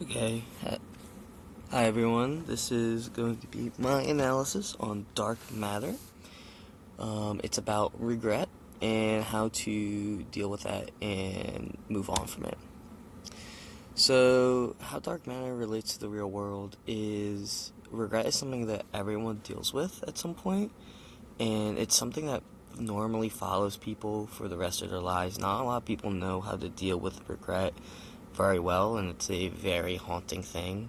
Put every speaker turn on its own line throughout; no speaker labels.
Okay, hi everyone. This is going to be my analysis on dark matter. It's about regret and how to deal with that and move on from it. So, how dark matter relates to the real world is regret is something that everyone deals with at some point, and it's something that normally follows people for the rest of their lives. Not a lot of people know how to deal with regret very well, and it's a very haunting thing.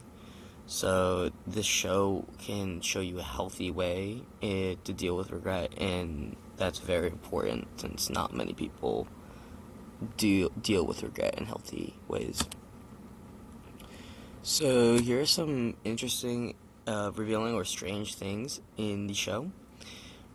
So this show can show you a healthy way to deal with regret, and that's very important since not many people do deal with regret in healthy ways. So here are some interesting, revealing or strange things in the show.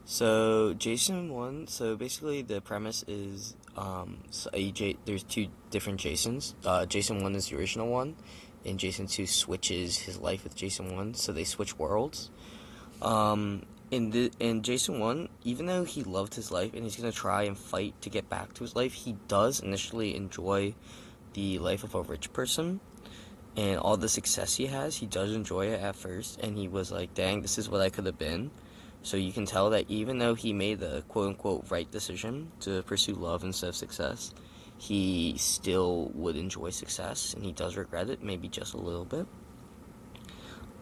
So Jason 1. So basically, the premise is there's two different Jasons. Jason 1 is the original one, and Jason 2 switches his life with Jason 1. So they switch worlds. In Jason 1, even though he loved his life and he's gonna try and fight to get back to his life, he does initially enjoy the life of a rich person and all the success he has. He does enjoy it at first, and he was like, "Dang, this is what I could have been." So you can tell that even though he made the quote-unquote right decision to pursue love instead of success, he still would enjoy success, and he does regret it, maybe just a little bit.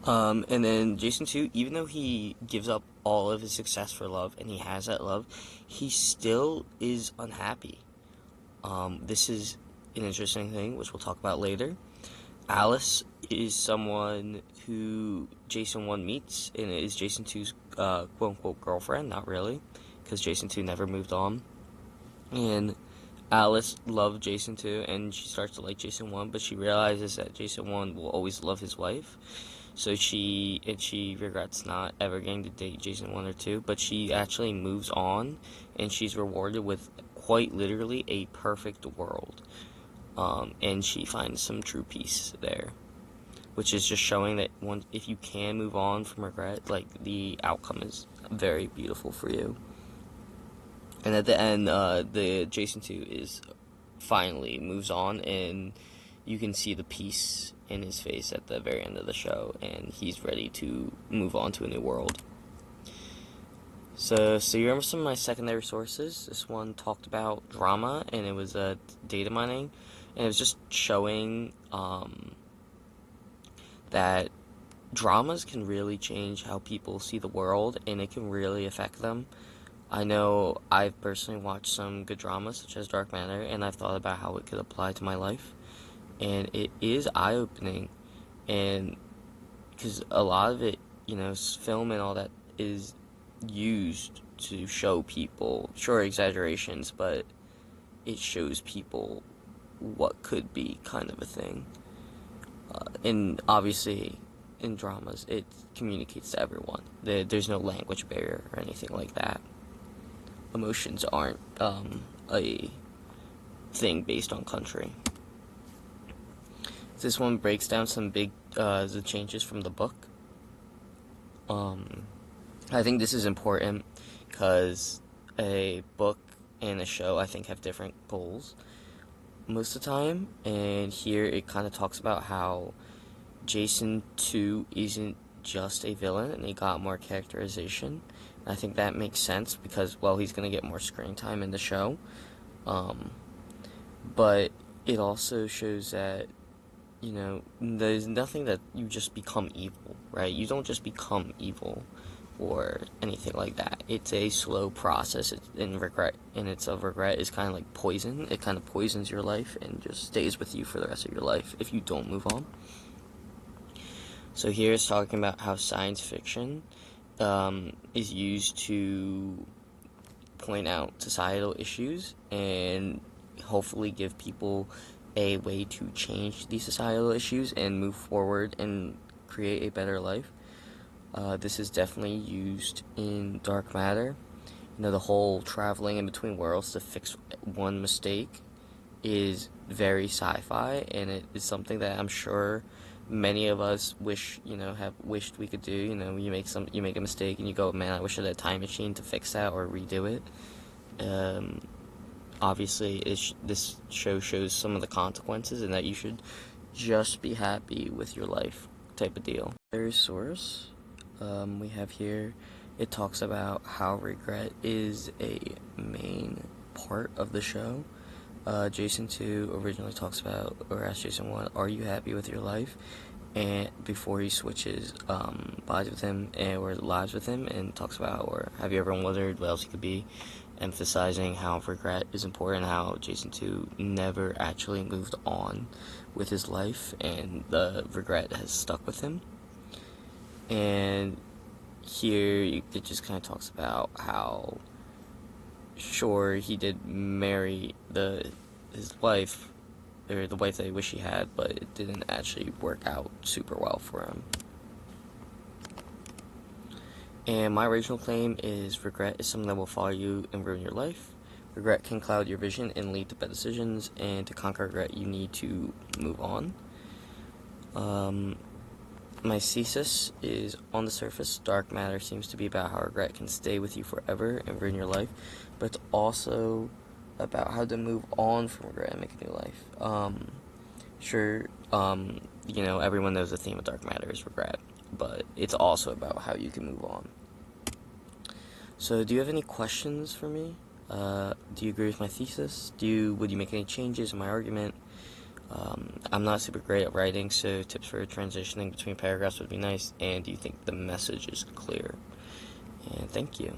And then Jason 2, even though he gives up all of his success for love, and he has that love, he still is unhappy. This is an interesting thing, which we'll talk about later. Alice is someone who Jason 1 meets, and is Jason 2's quote-unquote girlfriend. Not really, because Jason 2 never moved on. And Alice loved Jason 2, and she starts to like Jason 1, but she realizes that Jason 1 will always love his wife. So she regrets not ever getting to date Jason 1 or 2, but she actually moves on, and she's rewarded with quite literally a perfect world. And she finds some true peace there, which is just showing that if you can move on from regret, like, the outcome is very beautiful for you. And at the end, the Jason 2 is finally moves on, and you can see the peace in his face at the very end of the show, and he's ready to move on to a new world. So you remember some of my secondary sources? This one talked about drama, and it was data mining, and it was just showing that dramas can really change how people see the world, and it can really affect them. I know I've personally watched some good dramas, such as Dark Matter, and I've thought about how it could apply to my life, and it is eye-opening, and because a lot of it, film and all that is used to show people, sure, exaggerations, but it shows people what could be kind of a thing. And obviously, in dramas, it communicates to everyone. There's no language barrier or anything like that. Emotions aren't a thing based on country. This one breaks down some big the changes from the book. I think this is important because a book and a show, I think, have different goals most of the time, and here it kind of talks about how Jason 2 isn't just a villain, and he got more characterization. And I think that makes sense because, well, he's going to get more screen time in the show, but it also shows that, there's nothing that you just become evil, right? You don't just become evil or anything like that. It's a slow process, regret is kind of like poison. It kind of poisons your life and just stays with you for the rest of your life if you don't move on. So here it's talking about how science fiction is used to point out societal issues and hopefully give people a way to change these societal issues and move forward and create a better life. This is definitely used in Dark Matter. The whole traveling in between worlds to fix one mistake is very sci-fi, and it is something that I'm sure many of us have wished we could do. You make a mistake and you go, man, I wish I had a time machine to fix that or redo it. Obviously, this show shows some of the consequences and that you should just be happy with your life type of deal. There's source we have here. It talks about how regret is a main part of the show. Jason 2 originally talks about, or asks Jason 1, are you happy with your life? And before he switches bodies with him or lives with him, and talks about, or have you ever wondered what else he could be, emphasizing how regret is important, how Jason 2 never actually moved on with his life, and the regret has stuck with him. And here it just kind of talks about how, sure, he did marry his wife, or the wife that he wished he had, but it didn't actually work out super well for him. And my original claim is regret is something that will follow you and ruin your life. Regret can cloud your vision and lead to bad decisions, and to conquer regret, you need to move on. My thesis is, on the surface, dark matter seems to be about how regret can stay with you forever and ruin your life, but it's also about how to move on from regret and make a new life. Sure, everyone knows the theme of dark matter is regret, but it's also about how you can move on. So, do you have any questions for me? Do you agree with my thesis? Would you make any changes in my argument? I'm not super great at writing, so tips for transitioning between paragraphs would be nice. And do you think the message is clear? And thank you.